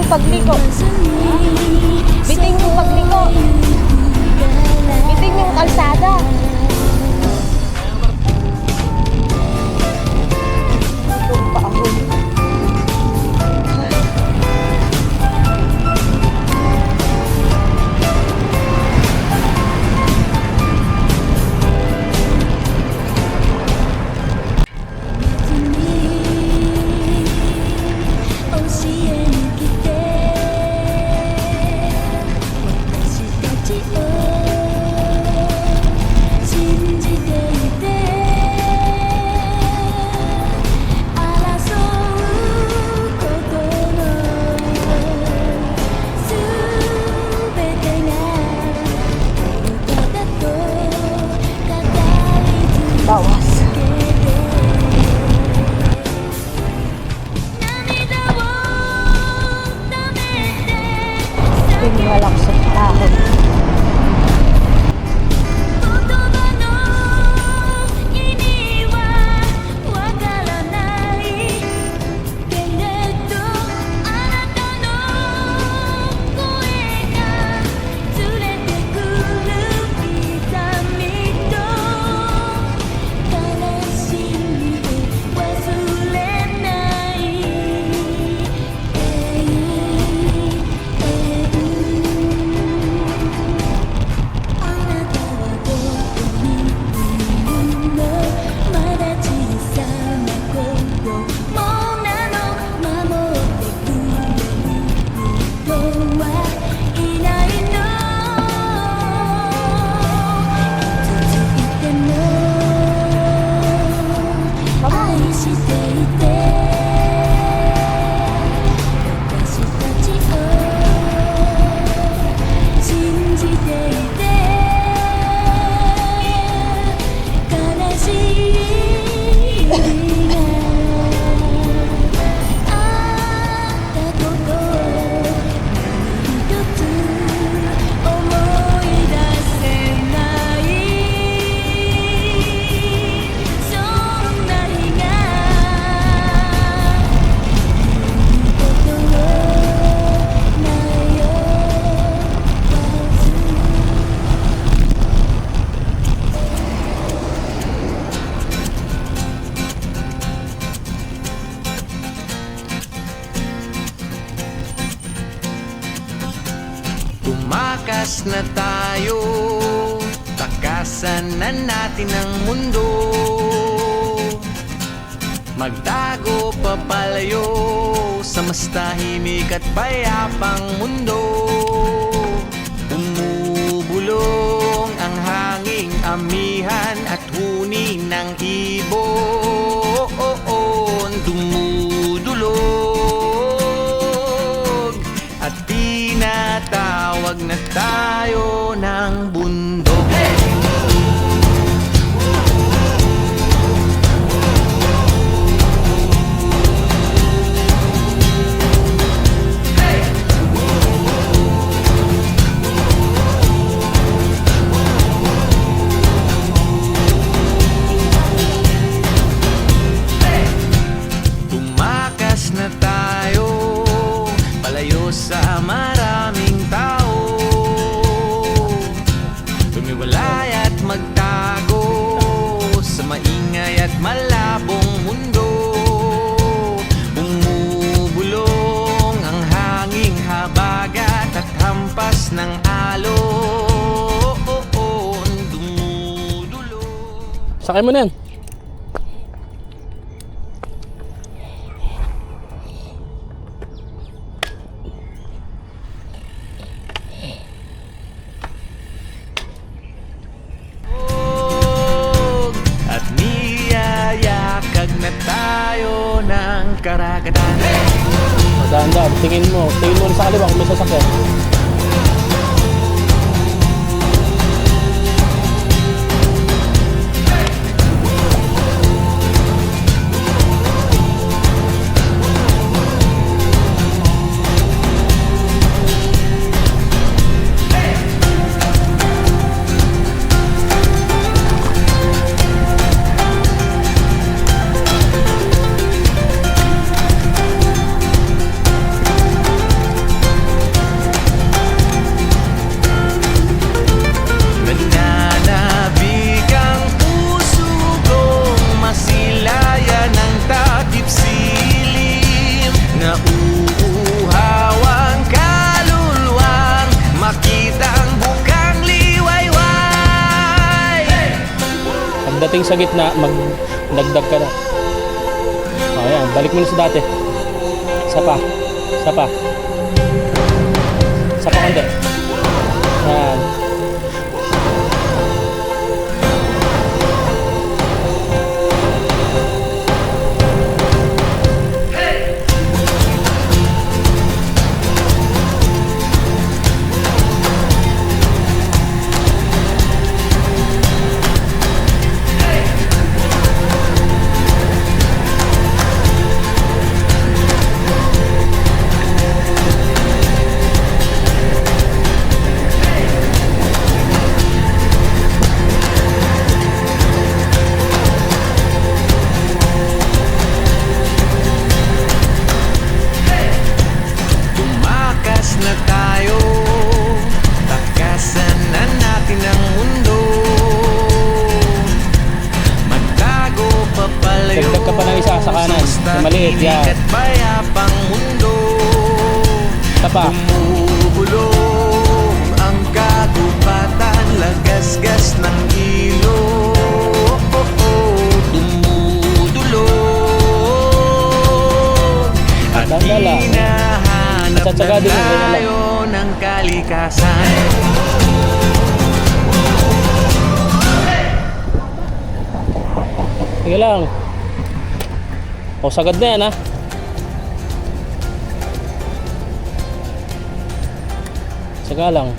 yung pagliko. Bitin yung pagliko. Bitin yung kalsada. Itong paahon. Bawas. Pinalak sa ahon. Tumakas na tayo, takasan na natin ang mundo. Magtago papalayo sa mas tahimik at payapang mundo. Umubulong ang hanging amihan at huni ng ibon. Dumudulog at tinatawag na tayo ng bundok. Tumakas na tayo, palayo sa maraming tao. Tumiwalay at magtago sa maingay at malabong mundo. Bumubulong ang hanging habagat at hampas ng alon. Dumudulong. Sakay mo na yan. At niyayakag na tayo ng karagatan. Dahan-dahan, tingin mo sa kaliwa kung may sasakyan. Pagdating sa gitna, magdagdag ka na. O, yan. Balik mo na sa dati. Isa pa. Isa pa. Isa pa konti. Yan. Tumakas na tayo, takasan na natin ang mundo. Magtago papalayo Dagdag ka pa ng isa sa kanan. Yung maliit, yan. at payapang mundo. Isa pa. Bumubulong ang kagubatan, lagasgas ng ilog. Dumudulong at Tanda lang. hinahanap Tsatsaga na din yung ganyan lang. tayo ng kalikasan. Sige lang. O, sagad na yan, ha? Saga lang.